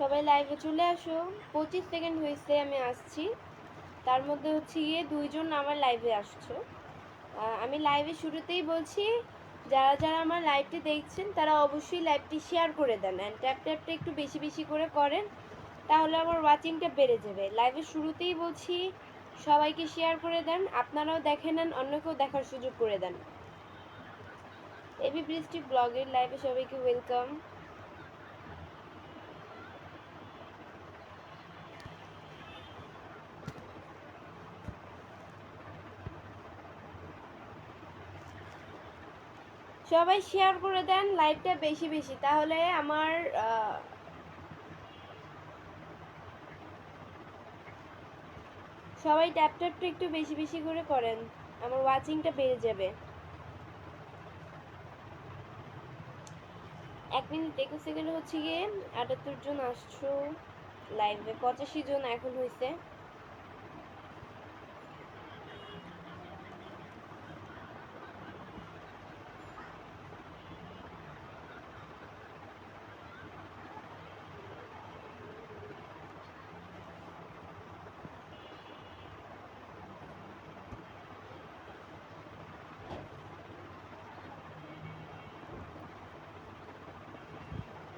সবাই লাইভে চলে আসো। 25 সেকেন্ড হয়েছে আমি আসছি, তার মধ্যে হচ্ছে গিয়ে 2 জন আমার লাইভে আসছো। আমি লাইভে শুরুতেই বলছি, যারা যারা আমার লাইভটি দেখছেন তারা অবশ্যই লাইভটি শেয়ার করে দেন অ্যান্ড ট্যাপটা একটু বেশি বেশি করে করেন, তাহলে আমার ওয়াচিংটা বেড়ে যাবে। লাইভের শুরুতেই বলছি সবাইকে শেয়ার করে দেন, আপনারাও দেখে নেন, অন্যকেও দেখার সুযোগ করে দেন। এবি বৃষ্টি ব্লগের লাইভে সবাইকে ওয়েলকাম। সবাই শেয়ার করে দেন লাইভটা বেশি বেশি, তাহলে আমার সবাই ট্যাপটা একটু বেশি বেশি করে করেন, আমার ওয়াচিংটা বেড়ে যাবে। 1 মিনিট 21 সেকেন্ড হচ্ছে গিয়ে 78 জন আসছো লাইভে, 85 জন এখন হয়েছে।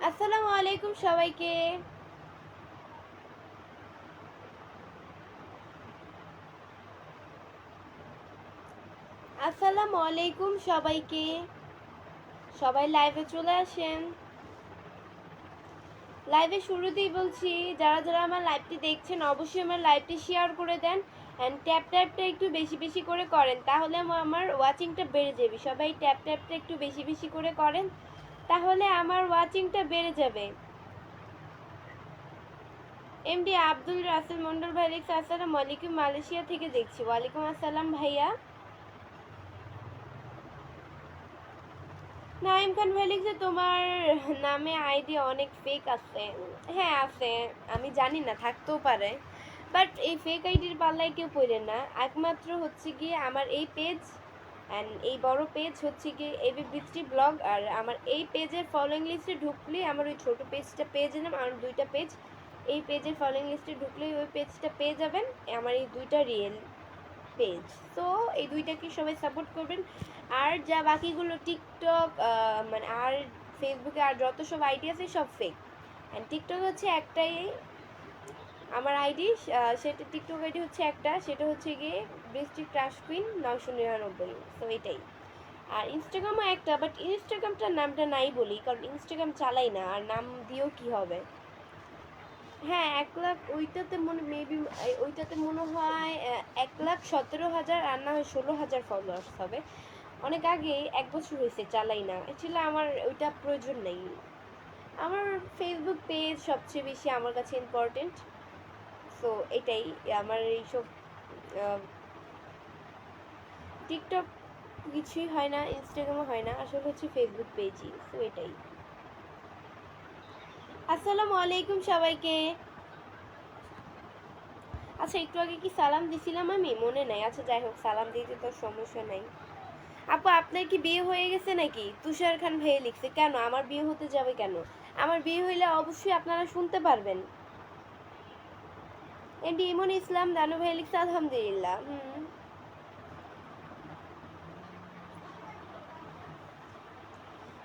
আসসালামু আলাইকুম সবাইকে। আসসালামু আলাইকুম সবাইকে, সবাই লাইভে চলে আসেন। লাইভে শুরুতেই বলছি, যারা যারা আমার লাইভটি দেখছেন অবশ্যই আমার লাইভটি শেয়ার করে দেন অ্যান্ড ট্যাপটা একটু বেশি বেশি করে করেন, তাহলে আমার ওয়াচিংটা বেড়ে যাবে। সবাই ট্যাপটা একটু বেশি বেশি করে করেন, তাহলে আমার ওয়াচিংটা বেড়ে যাবে। এমডি আব্দুল রাসেল মন্ডল ভাই লিখছে আসসালামু আলাইকুম, মালয়েশিয়া থেকে দেখছি। ওয়ালাইকুম আসসালাম ভাইয়া। নাইম খান ভাই লিখছে তোমার নামে আইডি অনেক ফেক আছে। হ্যাঁ আছে, আমি জানি না, থাকতেও পারে, বাট এই ফেক আইডির পাল্লায় কেউ পড়ে না। একমাত্র হচ্ছে গিয়ে আমার এই পেজ অ্যান্ড এই বড় পেজ হচ্ছে গিয়ে এবি বৃষ্টি ব্লগ, আর আমার এই পেজের ফলোয়িং লিস্টে ঢুকলে আমার ওই ছোটো পেজটা পেয়ে যাবেন। আমার 2টা পেজ, এই পেজের ফলোয়িং লিস্টে ঢুকলেই ওই পেজটা পেয়ে যাবেন, আমার এই 2টা রিয়েল পেজ। তো এই 2টাকে সবাই সাপোর্ট করবেন। আর যা বাকিগুলো টিকটক মানে আর ফেসবুকে আর যত সব আইডি আছে সব ফেক, অ্যান্ড টিকটক হচ্ছে একটাই আমার আইডি, সেটা টিকটক আইডি হচ্ছে একটা, সেটা হচ্ছে গিয়ে বৃষ্টি ক্রাশ কুইন 999। তো এটাই। আর ইনস্টাগ্রামও একটা, বাট ইনস্টাগ্রামটার নামটা নাই বলি, কারণ ইনস্টাগ্রাম চালাই না, আর নাম দিয়েও কি হবে। হ্যাঁ 1 লাখ, ওইটাতে মেবি ওইটাতে মনে হয় 1,17,000 আর না হয় 16,000 ফলোয়ার্স হবে। অনেক আগে, 1 বছর হয়েছে চালাই না, অ্যাকচুয়ালি আমার ওইটা প্রয়োজন নেই। আমার ফেসবুক পেজ সবচেয়ে বেশি আমার কাছে ইম্পর্টেন্ট। সো এটাই আমার এইসব টিকটক কিছুই হয় না, ইনস্টাগ্রামও হয় না, আসলে হচ্ছে ফেসবুক পেজই। সো এটাই। আসসালামু আলাইকুম সবাইকে। আচ্ছা একটু আগে কি সালাম দিছিলাম আমি, মনে নাই। আচ্ছা যাই হোক, সালাম দিতে তো সমস্যা নাই। আপু আপনার কি বিয়ে হয়ে গেছে নাকি? তুষার খান ভাইয়া লিখছে। কেন আমার বিয়ে হতে যাবে কেন? আমার বিয়ে হইলে অবশ্যই আপনারা শুনতে পারবেন। এমডি ইমন ইসলাম দানু ভাইয়া লিখছে আলহামদুলিল্লাহ।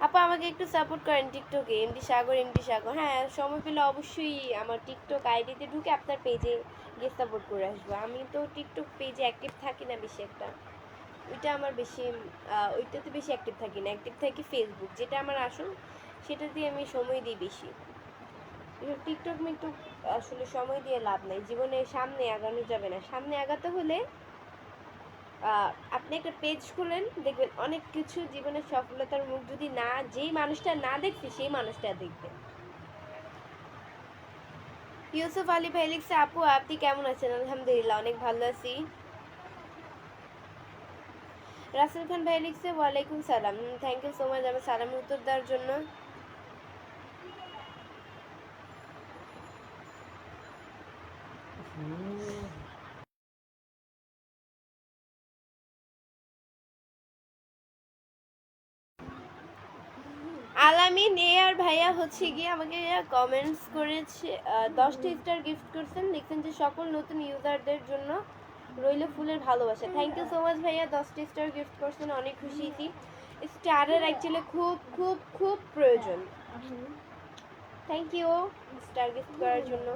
আপু আমাকে একটু সাপোর্ট করেন টিকটকে, এমডি সাগর। হ্যাঁ সময় পেলে অবশ্যই আমার টিকটক আইডিতে ঢুকে আপনার পেজে গিয়ে সাপোর্ট করে আসবো। আমি তো টিকটক পেজে অ্যাক্টিভ থাকি না বেশি একটা, ওইটা আমার বেশি ওইটাতে বেশি অ্যাক্টিভ থাকি না, অ্যাক্টিভ থাকি ফেসবুক, যেটা আমার আসল, সেটা দিয়ে আমি সময় দিই বেশি। টিকটক মিকটক আসলে সময় দিয়ে লাভ নাই, জীবনে সামনে আগানো যাবে না। সামনে আগাতে হলে আপনি একটা পেজ খুলেন, দেখবেন অনেক কিছু জীবনের সফলতার মুখ যদি না, যেই মানুষটা না দেখছে সেই মানুষটা দেখবে। ইউসুফ আলী ভাই লিখছে আপু আপনি কেমন আছেন? আলহামদুলিল্লাহ অনেক ভালো আছি। রাসেল খান ভাই লিখছে ওয়ালাইকুম সালাম। থ্যাংক ইউ সো মাচ আমার সালামের উত্তর দেওয়ার জন্য। আলামিন এ আর ভাইয়া হচ্ছে গিয়ে আমাকে কমেন্টস করেছে, 10টা স্টার গিফট করছেন, লিখছেন যে সকল নতুন ইউজারদের জন্য রইল ফুলের ভালোবাসা। থ্যাংক ইউ সো মাচ ভাইয়া, 10টা স্টার গিফট করছেন, অনেক খুশি হয়েছি। স্টারের অ্যাকচুয়ালি খুব খুব খুব প্রয়োজন। থ্যাংক ইউ স্টার গিফট করার জন্য।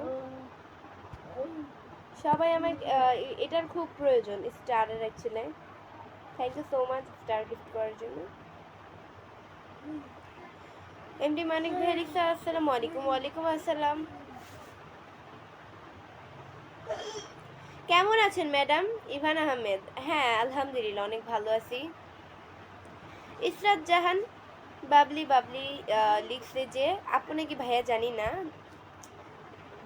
সবাই আমাকে এটার খুব প্রয়োজন স্টারের actually. Thank you so much star gift করার জন্য। এমডি মানিক ভাই লিখছে আসসালামু আলাইকুম। ওয়ালাইকুম আসসালাম। কেমন আছেন ম্যাডাম? ইভান আহমেদ, হ্যাঁ আলহামদুলিল্লাহ অনেক ভালো আছি। ইসরাত জাহান বাবলি লিখছে যে আপু নাকি ভাইয়া জানি না,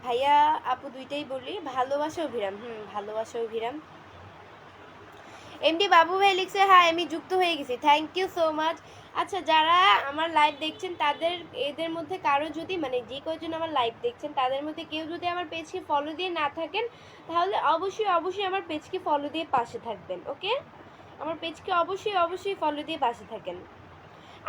ভাইয়া আপু দুইটাই বলি, ভালোবাসা অভিরাম। ভালোবাসা অভিরাম। এমডি বাবু ভাই লিখছে হ্যাঁ আমি যুক্ত হয়ে গেছি, থ্যাংক ইউ সো মাচ। আচ্ছা যারা আমার লাইভ দেখছেন তাদের এদের মধ্যে কারো যদি মানে যে কয়জন আমার লাইভ দেখছেন তাদের মধ্যে কেউ যদি আমার পেজকে ফলো দিয়ে না থাকেন তাহলে অবশ্যই অবশ্যই আমার পেজকে ফলো দিয়ে পাশে থাকবেন। ওকে, আমার পেজকে অবশ্যই অবশ্যই ফলো দিয়ে পাশে থাকেন।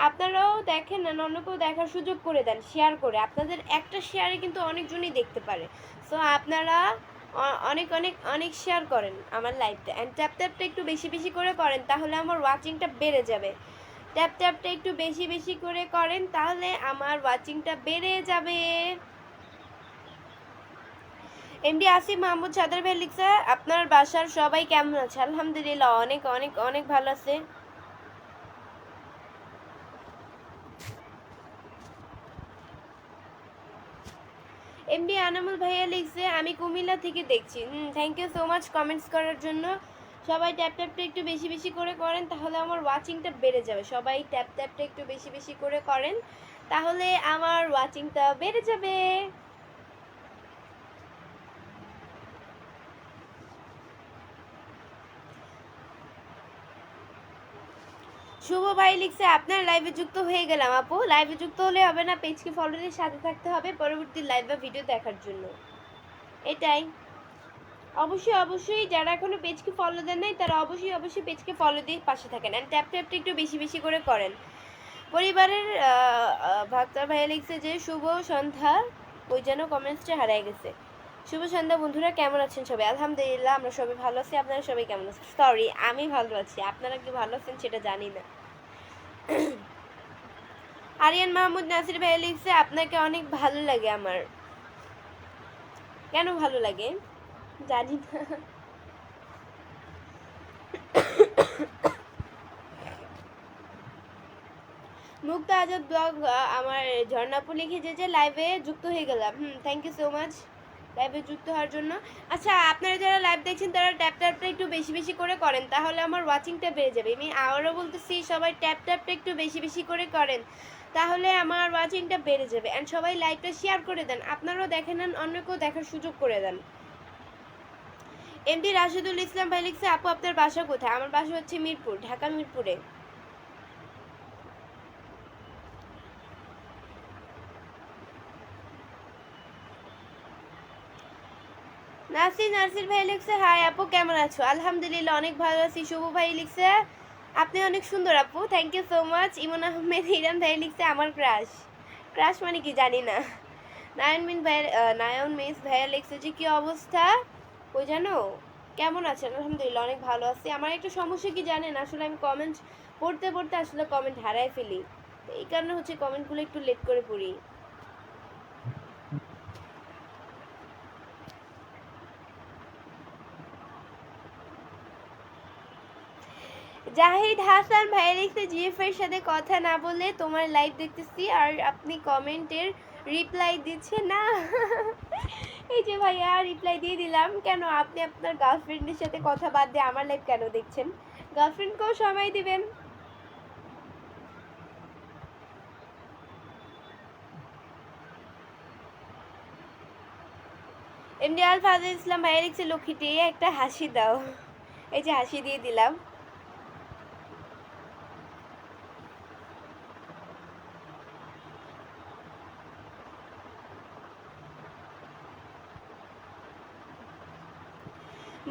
আপনারাও দেখেন না, অন্যকেও দেখার সুযোগ করে দেন শেয়ার করে, আপনাদের একটা শেয়ারে কিন্তু অনেকজনই দেখতে পারে। সো আপনারা অনেক অনেক অনেক শেয়ার করেন আমার লাইভটা, অ্যান্ড ট্যাপ ট্যাপটা একটু বেশি বেশি করে করেন তাহলে আমার ওয়াচিংটা বেড়ে যাবে। ট্যাপ ট্যাপটা একটু বেশি বেশি করে করেন তাহলে আমার ওয়াচিংটা বেড়ে যাবে। এমডি আসিফ মাহমুদ সাদার ভাই লিখছে আপনার বাসার সবাই কেমন আছে? আলহামদুলিল্লাহ অনেক অনেক অনেক ভালো আছে। এমডি আনামুল ভাইয়া লিখছে আমি কুমিল্লা থেকে দেখছি। Thank you so much comments করার জন্য। সবাই ট্যাপ ট্যাপটা একটু বেশি বেশি করে করেন তাহলে আমার ওয়াচিংটা বেড়ে যাবে। সবাই ট্যাপ ট্যাপটা একটু বেশি বেশি করে করেন তাহলে আমার ওয়াচিংটা বেড়ে যাবে। শুভ ভাই লিখছে আপনার লাইভে যুক্ত হয়ে গেলাম আপু। লাইভে যুক্ত হলে হবে না, পেজকে ফলো দিয়ে সাথে থাকতে হবে পরবর্তী লাইভ বা ভিডিও দেখার জন্য, এটাই। অবশ্যই অবশ্যই যারা এখনো পেজকে ফলো দেন নাই তারা অবশ্যই অবশ্যই পেজকে ফলো দিয়ে পাশে থাকেন, অ্যান্ড ট্যাপ ট্যাপটা একটু বেশি বেশি করে করেন। পরিবারের ভাক্তার ভাইয়া লিখছে যে শুভ সন্ধ্যা, ওই যেন কমেন্টসটা হারিয়ে গেছে। শুভ সন্ধ্যা বন্ধুরা, কেমন আছেন সবাই? আলহামদুলিল্লাহ আমরা সবাই ভালো আছি। আপনারা সবাই কেমন আছেন? সরি আমি ভালো আছি, আপনারা কি ভালো আছেন সেটা জানি না। আরিয়ান মাহমুদ নাসির ভাইয়া লিখছে আপনাকে অনেক ভালো লাগে আমার। কেন ভালো লাগে জানি না। মুক্তা আজাদ ব্লগ আমার ঝর্ণাপু লিখেছে যে লাইভে যুক্ত হয়ে গেলাম। থ্যাংক ইউ সো মাচ লাইভে যুক্ত হওয়ার জন্য। আচ্ছা আপনারা যারা লাইভ দেখছেন তারা ট্যাপ ট্যাপটা একটু বেশি বেশি করে করেন তাহলে আমার ওয়াচিংটা বেড়ে যাবে। আমি আবারও বলতেছি সবাই ট্যাপ ট্যাপটা একটু বেশি বেশি করে করেন তাহলে আমার ওয়াচিংটা বেড়ে যাবে, অ্যান্ড সবাই লাইভটা শেয়ার করে দেন, আপনারাও দেখে নেন, অন্যকেও দেখার সুযোগ করে দেন। এমডি রাশেদুল ইসলাম ভাই লিখছে আপু আপনার বাসা কোথায়? আমার বাসা হচ্ছে মিরপুর, ঢাকা মিরপুরে। নাসির ভাই লিখছে হাই আপু কেমন আছো? আলহামদুলিল্লাহ অনেক ভালো আছি। শুভ ভাই লিখছে আপনি অনেক সুন্দর আপু, thank you so much. Emon Ahmed Iran ভাই লিখছে আমার ক্রাশ। ক্রাশ মানে কি জানি না। নায়ন মিস ভাইয়া লিখছে যে কি অবস্থা ওই জানো কেমন আছেন? আলহামদুলিল্লাহ অনেক ভালো আছি। আমার একটা সমস্যা কি জানেন, আসলে আমি কমেন্ট পড়তে পড়তে আসলে কমেন্ট হারাই ফেলি, এই কারণে হচ্ছে কমেন্টগুলো একটু লেট করে পড়ি। জাহিদ হাসান ভাইয়া লিখছে জিএফ এর সাথে কথা না বলে তোমার লাইভ দেখতেছি আর আপনি কমেন্টের রিপ্লাই দিচ্ছে না। এই যে ভাইয়া রিপ্লাই দিয়ে দিলাম। কেন আপনি আপনার গার্লফ্রেন্ডের সাথে কথা বাদ দিয়ে আমার লাইভ কেন দেখছেন? গার্লফ্রেন্ডকেও সময় দিবেন। এমডি আল ফাজিল ইসলাম ভাইয়া লিখছে লক্ষ্মীটি একটা হাসি দাও। এই যে হাসি দিয়ে দিলাম।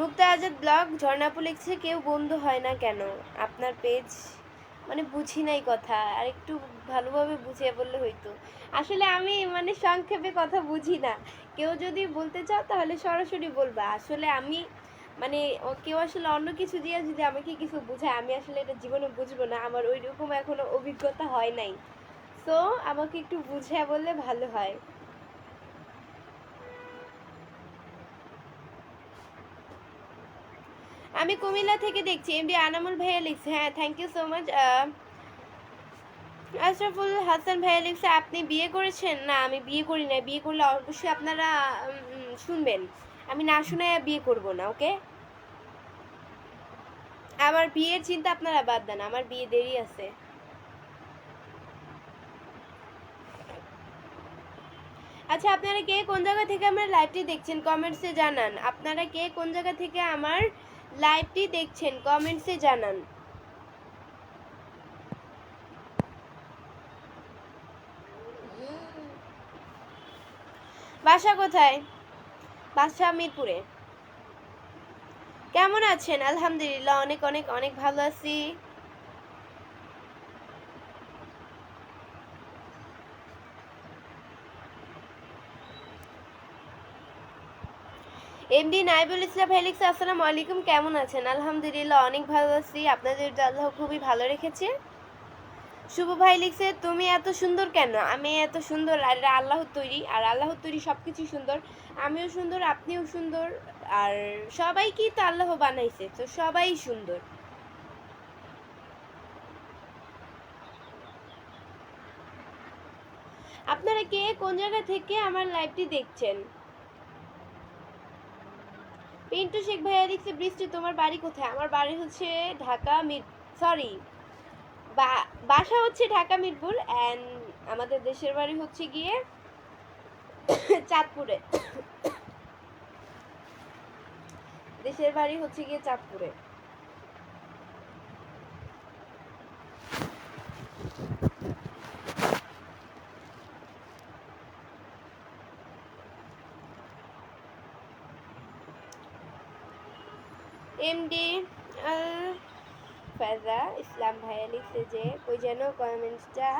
মুক্তা আজাদ ব্লগ ঝর্ণাপু লিখছে কেউ বন্ধু হয় না কেন? আপনার পেজ মানে বুঝি নাই কথা, আর একটু ভালোভাবে বুঝিয়ে বললে হইতো। আসলে আমি মানে সংক্ষেপে কথা বুঝি না। কেউ যদি বলতে চাও তাহলে সরাসরি বলবা। আসলে আমি মানে কেউ আসলে অন্য কিছু দিয়ে যদি আমাকে কিছু বুঝায়, আমি আসলে এটা জীবনে বুঝবো না, আমার ওই রকম এখনো অভিজ্ঞতা হয় নাই। তো আমাকে একটু বুঝিয়ে বললে ভালো হয়। আমি কুমিল্লা থেকে দেখছি, এমডি আনামুল ভাইয়া লিখছে। হ্যাঁ, thank you so much. Ashraful Hasan ভাইয়া লিখছে, আপনি বিয়ে করেছেন? না, আমি বিয়ে করি না। বিয়ে করলে অবশ্যই আপনারা শুনবেন। আমি না শুনে বিয়ে করব না, ওকে? আমার বিয়ের চিন্তা আপনারা বাদ দেন, আমার বিয়ে দেরি আছে। আচ্ছা, আপনারা কে কোন জায়গা থেকে আমার লাইভটি দেখছেন কমেন্টসে জানান। আপনারা কে কোন জায়গা থেকে আমার লাইভটি দেখছেন কমেন্টসে জানান। বাসা কোথায়? বাসা মিরপুরে। কেমন আছেন? আলহামদুলিল্লাহ, অনেক অনেক অনেক ভালো আছি। এমডি নাইবুল ইসলাম ভাই লিখছে, আসসালামু আলাইকুম, কেমন আছেন? আলহামদুলিল্লাহ, অনেক ভালো আছি। আপনাদের আল্লাহ খুবই ভালো রেখেছে। শুভ ভাই লিখছে, তুমি এত সুন্দর কেন? আমি এত সুন্দর? আর এটা আল্লাহর তৈরি, আর আল্লাহর তৈরি সব কিছুই সুন্দর। আমিও সুন্দর, আপনিও সুন্দর, আর সবাইকেই তো আল্লাহ বানাইছে, তো সবাই সুন্দর। আপনারা কে কোন জায়গা থেকে আমার লাইভটি দেখছেন? পিন্টু শেখ ভাইয়া লিখছে, বৃষ্টি তোমার বাড়ি কোথায়? আমার বাড়ি হচ্ছে ঢাকা সরি, বাসা হচ্ছে ঢাকা মিরপুর, অ্যান্ড আমাদের দেশের বাড়ি হচ্ছে গিয়ে চাঁদপুরে। দেশের বাড়ি হচ্ছে গিয়ে চাঁদপুরে। এমডি ফায়জা ইসলাম ভাইয়া লিখছে যে, ওই যেন কমেন্টসটা,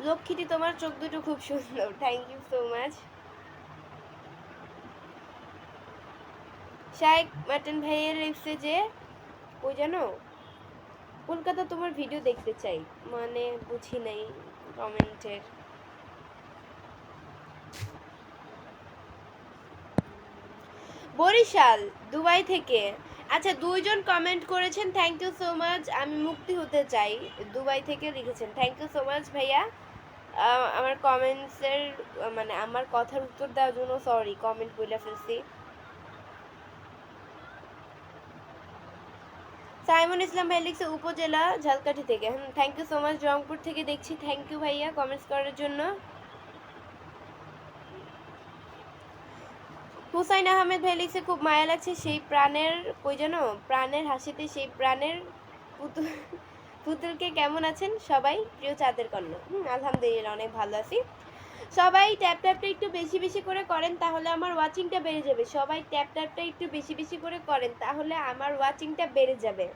লক্ষ্মীটি তোমার চোখ দুটো খুব সুন্দর। Thank you so much. শাইক মাটন ভাইয়া লিখছে যে, ওই যেন কলকাতা তোমার ভিডিও দেখতে চাই। মানে বুঝি নাই কমেন্টের। বরিশাল, দুবাই থেকে। আচ্ছা, দুইজন কমেন্ট করেছেন, থ্যাংক ইউ সো মাচ। আমি মুক্তি হতে চাই, দুবাই থেকে লিখেছেন। থ্যাংক ইউ সো মাচ ভাইয়া। আমার কমেন্টসের মানে আমার কথার উত্তর দেওয়ার জন্য সরি, কমেন্ট বলে ফেলছি। সাইমন ইসলাম ভাই লিখছে, উপজেলা ঝালকাঠি থেকে। Thank you so much. Rangpur থেকে দেখছি। থ্যাংক ইউ ভাইয়া কমেন্টস করার জন্য। হুসাইন আহমেদ ভাই লিখছে, খুব মায়া লাগছে সেই প্রাণের, কই যেন, প্রাণের হাসিতে সেই প্রাণের পুতুল পুতুলকে। কেমন আছেন সবাই? প্রিয় চাঁদের কন্যা। আলহামদুলিল্লাহ, অনেক ভালো আছি। সবাই ট্যাপ ট্যাপটা একটু বেশি বেশি করে করেন, তাহলে আমার ওয়াচিংটা বেড়ে যাবে। সবাই ট্যাপ ট্যাপটা একটু বেশি বেশি করে করেন, তাহলে আমার ওয়াচিংটা বেড়ে যাবে।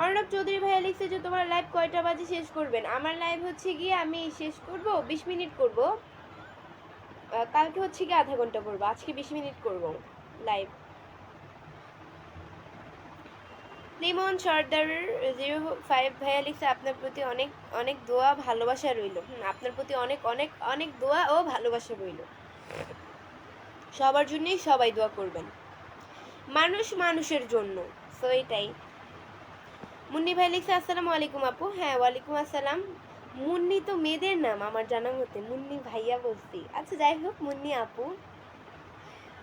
অর্ণব চৌধুরী ভাইয়া লিখছে যে, তোমার লাইভ কয়টা বাজে শেষ করবেন? আমার লাইভ হচ্ছে গিয়ে আমি শেষ করব 20 মিনিট করব। কালকে হচ্ছে গিয়ে আধা ঘন্টা করব, আজকে 20 মিনিট করব লাইভ। লিমন সর্দার 05 ভাইয়া লিখছে, আপনার প্রতি অনেক অনেক দোয়া ভালোবাসা রইল। আপনার প্রতি অনেক অনেক অনেক দোয়া ও ভালোবাসা রইল। সবার জন্যই সবাই দোয়া করবেন, মানুষ মানুষের জন্য। সো এটাই। মুন্নি ভাই লিখছে, আসসালামু আলাইকুম আপু। হ্যাঁ, ওয়ালাইকুম আসসালাম। মুন্নি তো মেয়েদের নাম আমার জানা মতে, মুন্নি ভাইয়া বলছি। আচ্ছা, যাই হোক, মুন্নি আপু।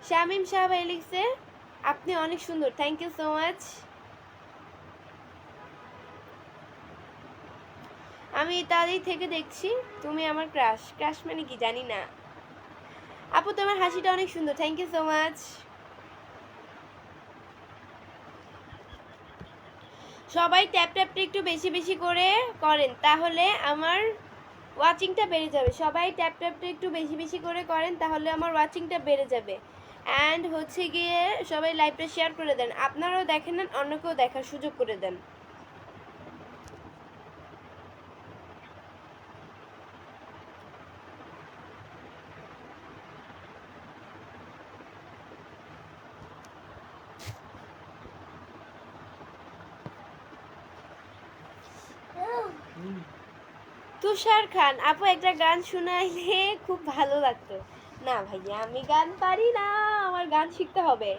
শামিম শাহ ভাই লিখছে, আপনি অনেক সুন্দর। Thank you so much. আমি ইতালি থেকে দেখছি, তুমি আমার ক্রাশ। ক্রাশ মানে কি জানি না। আপু, তোমার হাসিটা অনেক সুন্দর। Thank you so much. সবাই ট্যাপ ট্যাপটা একটু বেশি বেশি করে করেন, তাহলে আমার ওয়াচিংটা বেড়ে যাবে। সবাই ট্যাপ ট্যাপটা একটু বেশি বেশি করে করেন, তাহলে আমার ওয়াচিংটা বেড়ে যাবে। অ্যান্ড হচ্ছে গিয়ে সবাই লাইভটা শেয়ার করে দেন, আপনারাও দেখেন না, অন্যকেও দেখার সুযোগ করে দেন। তুষার খান আপু একটা গান শোনাইলে খুব ভালো লাগতো। না ভাইয়া আমি গান পারি না, আমার গান শিখতে হবে।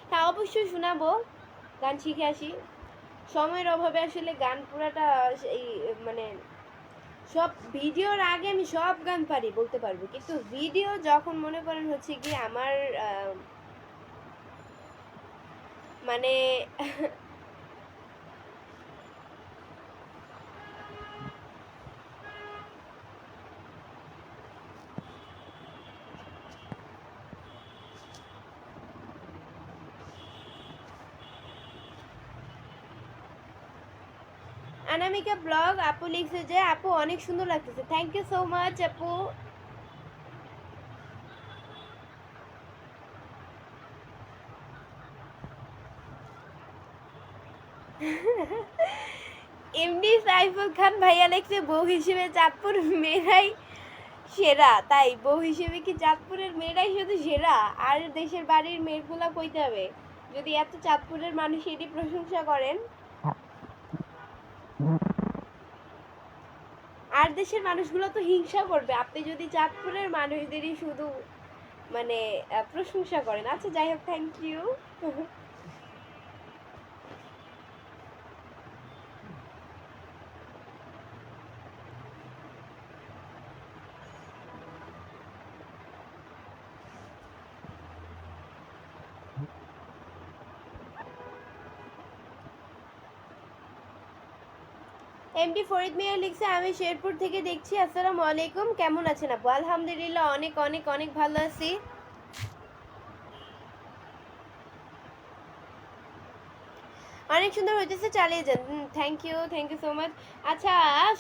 হ্যাঁ অবশ্যই শোনাবো, গান শিখে আসি। সময়ের অভাবে আসলে গান পুরাটা এই মানে সব ভিডিওর আগে আমি সব গান পারি বলতে পারবো, কিন্তু ভিডিও যখন মনে করেন হচ্ছে কি আমার মানে অনামিকা ব্লগ আপু লিখছে যে আপু অনেক সুন্দর লাগতেছে, থ্যাংক ইউ সো মাচ আপু। এমডি সাইফুল খান ভাইয়া লিখছে বউ হিসেবে চাঁদপুর মেয়েরাই সেরা, তাই বউ হিসেবে কি চাঁদপুরের মেয়েরাই শুধু সেরা, আর দেশের বাড়ির মেয়েগুলা কইতে হবে? যদি এত চাঁদপুরের মানুষ এরই প্রশংসা করেন, আর দেশের মানুষগুলো তো হিংসা করবে আপনি যদি চাঁদপুরের মানুষদেরই শুধু মানে প্রশংসা করেন। আচ্ছা যাই হোক, থ্যাংক ইউ। এমডি ফরিদ মিয়া লিখছে আমি শেরপুর থেকে দেখছি, আসসালামু আলাইকুম, কেমন আছেন আপু? আলহামদুলিল্লাহ অনেক অনেক অনেক ভালো আছি। অনেক সুন্দর হইতেছে, চালিয়ে যান। Thank you so much. আচ্ছা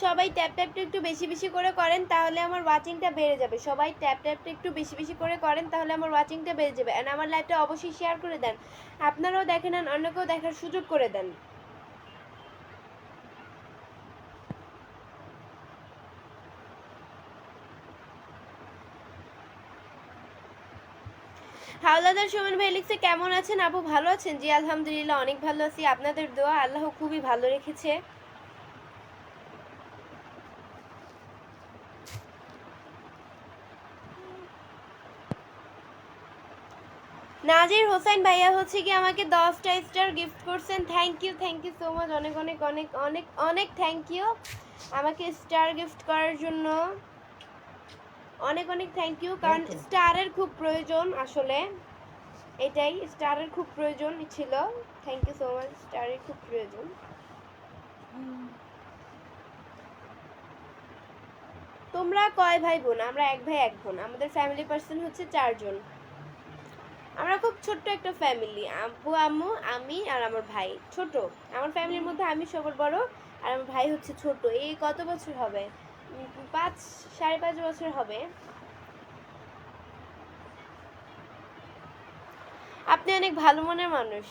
সবাই ট্যাপ ট্যাপটা একটু বেশি বেশি করে করেন, তাহলে আমার ওয়াচিংটা বেড়ে যাবে। সবাই ট্যাপ ট্যাপটা একটু বেশি বেশি করে করেন, তাহলে আমার ওয়াচিংটা বেড়ে যাবে। অ্যান্ড আমার লাইভটা অবশ্যই শেয়ার করে দেন, আপনারাও দেখেন আর অন্যকেও দেখার সুযোগ করে দেন। হাওলাদার সুমন ভাই লিখছে কেমন আছেন আপু? ভালো আছেন? জি আলহামদুলিল্লাহ অনেক ভালো আছি, আপনাদের দোয়া আল্লাহ খুবই ভালো রেখেছে। নাজির হোসেন ভাইয়া হচ্ছে কি আমাকে 10টা স্টার গিফট করছেন, থ্যাংক ইউ সো মাচ, অনেক অনেক অনেক অনেক অনেক থ্যাংক ইউ আমাকে স্টার গিফট করার জন্য, অনেক অনেক থ্যাংক ইউ। কারণ স্টারের খুব প্রয়োজন আসলে, এটাই স্টারের খুব প্রয়োজন ছিল। থ্যাংক ইউ সো মাচ, স্টারের খুব প্রয়োজন। তোমরা কয় ভাই বোন? আমরা এক ভাই এক বোন, আমাদের ফ্যামিলি পার্সন হচ্ছে 4 জন। আমরা খুব ছোট্ট একটা ফ্যামিলি, আব্বু আম্মু আমি আর আমার ভাই ছোট। আমার ফ্যামিলির মধ্যে আমি সবার বড়, আর আমার ভাই হচ্ছে ছোট। এই কত বছর হবে, 5 5.5 বছর হবে। আপনি অনেক ভালো মনের মানুষ,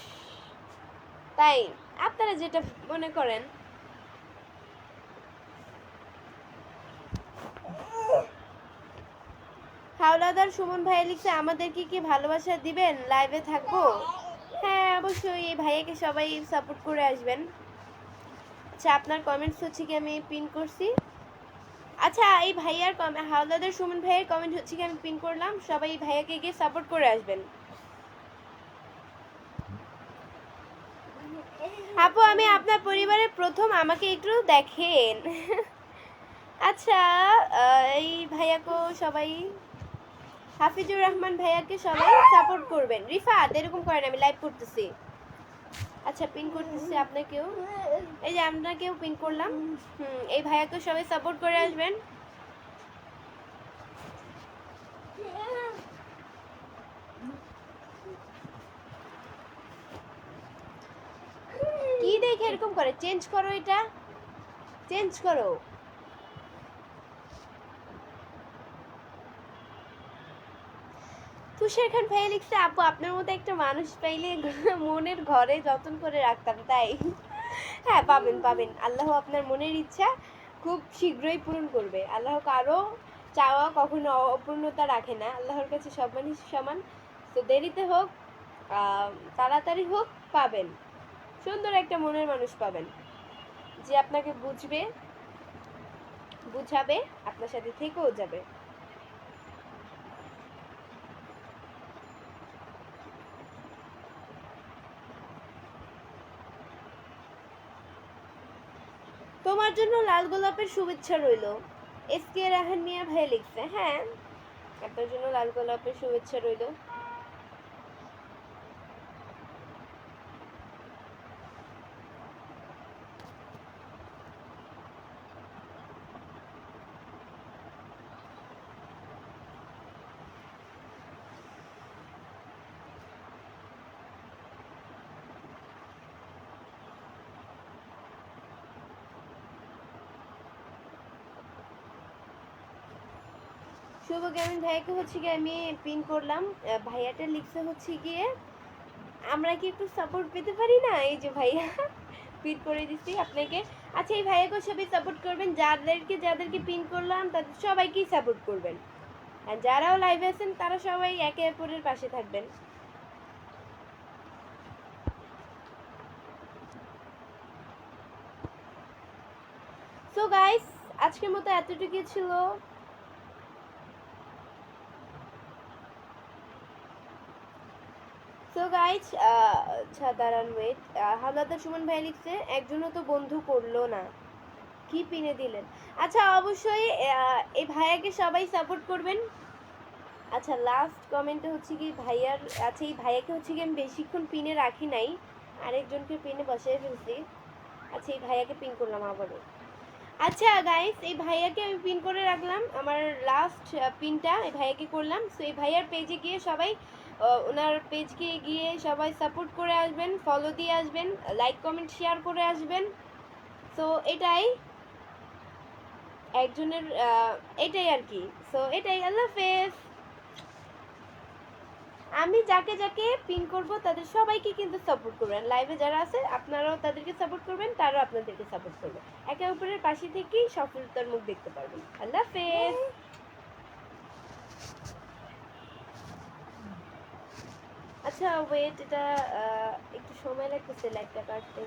তাই আপনারা যেটা মনে করেন। হাওলাদার সুমন ভাই লিখছে আমাদেরকে কি ভালোবাসা দিবেন, লাইভে থাকবো? হ্যাঁ অবশ্যই, এই ভাইয়াকে সবাই সাপোর্ট করে আসবেন। আচ্ছা আপনার কমেন্টস হচ্ছে কি আমি পিন করছি। আচ্ছা এই ভাইয়ার হাওলাদার সুমন ভাইয়ের কমেন্ট হচ্ছে কি আমি পিন করলাম, সবাই এই ভাইয়াকে গিয়ে সাপোর্ট করে আসবেন। আপু আমি আপনার পরিবারের প্রথম, আমাকে একটু দেখেন। আচ্ছা এই ভাইয়াকে সবাই, হাফিজুর রহমান ভাইয়াকে সবাই সাপোর্ট করবেন। রিফাত এরকম করেন, আমি লাইভ করতেছি। আচ্ছা পিন করতেছি আপনাকেও, এই যে আপনাকেও পিন করলাম। এই ভাইয়াকে সবাই সাপোর্ট করে আসবেন। কি দেখে এরকম করে? চেঞ্জ করো, এটা চেঞ্জ করো। তুষার খান ভাইয়া লিখছে, আপু আপনার মতো একটা মানুষ পাইলে মনের ঘরে যত্ন করে রাখতাম তাই। হ্যাঁ, পাবেন পাবেন, আল্লাহ আপনার মনের ইচ্ছা খুব শীঘ্রই পূরণ করবে। আল্লাহ কারো চাওয়া কখনো অপূর্ণতা রাখে না, আল্লাহর কাছে সব মানুষ সমান। তো দেরিতে হোক তাড়াতাড়ি হোক, পাবেন, সুন্দর একটা মনের মানুষ পাবেন, যে আপনাকে বুঝবে, বুঝাবে, আপনার সাথে থেকেও যাবে। তোমার জন্য লাল গোলাপের শুভেচ্ছা রইল, এস কে রাহান মিয়া ভাই লিখছে। হ্যাঁ, আপনার জন্য লাল গোলাপের শুভেচ্ছা রইল। শুভ গ্রামীণ ভাইয়াকে হচ্ছে গিয়ে আমি পিন করলাম। ভাইয়াটা লিখছে হচ্ছে গিয়ে, আমরা কি একটু সাপোর্ট পেতে পারি না? এই যে ভাইয়া পিন করে দিচ্ছি আপনাকে। আচ্ছা, এই ভাইয়াকে সবাই সাপোর্ট করবেন, যাদেরকে যাদেরকে পিন করলাম তাদের সবাইকেই সাপোর্ট করবেন, আর যারাও লাইভে আছেন তারা সবাই একে অপরের পাশে থাকবেন। সো গাইস, আজকের মতো এতটুকুই ছিল। সো গাইজ, আচ্ছা দাঁড়ান, ওয়েট। হামলাদার সুমন ভাই লিখছে, একজনও তো বন্ধু করলো না, কি পিনে দিলেন। আচ্ছা, অবশ্যই এই ভাইয়াকে সবাই সাপোর্ট করবেন। আচ্ছা, লাস্ট কমেন্টে হচ্ছে কি ভাইয়ার, আচ্ছা এই ভাইয়াকে হচ্ছে কি আমি বেশিক্ষণ পিনে রাখি নাই, আরেকজনকে পিনে বসাই ফেলছি। আচ্ছা, এই ভাইয়াকে পিন করলাম আবারও। আচ্ছা গাইস, এই ভাইয়াকে আমি পিন করে রাখলাম, আমার লাস্ট পিনটা এই ভাইয়াকে করলাম। সো এই ভাইয়ার পেজে গিয়ে সবাই, ওনার পেজকে গিয়ে সবাই সাপোর্ট করে আসবেন, ফলো দিয়ে আসবেন, লাইক কমেন্ট শেয়ার করে আসবেন। সো এটাই একজনের, এটাই আর কি। সো এটাই, আল্লাহ হাফেজ। আমি যাকে যাকে পিন করব তাদের সবাইকে কিন্তু সাপোর্ট করবেন, লাইভে যারা আছে আপনারাও তাদেরকে সাপোর্ট করবেন, তারাও আপনাদেরকে সাপোর্ট করবে, একে অপরের পাশে থেকেই সফলতার মুখ দেখতে পারবেন। আল্লাহ হাফেজ। আচ্ছা ওয়েট, এটা একটু সময় লাগতেছে লাইভটা কাটতে।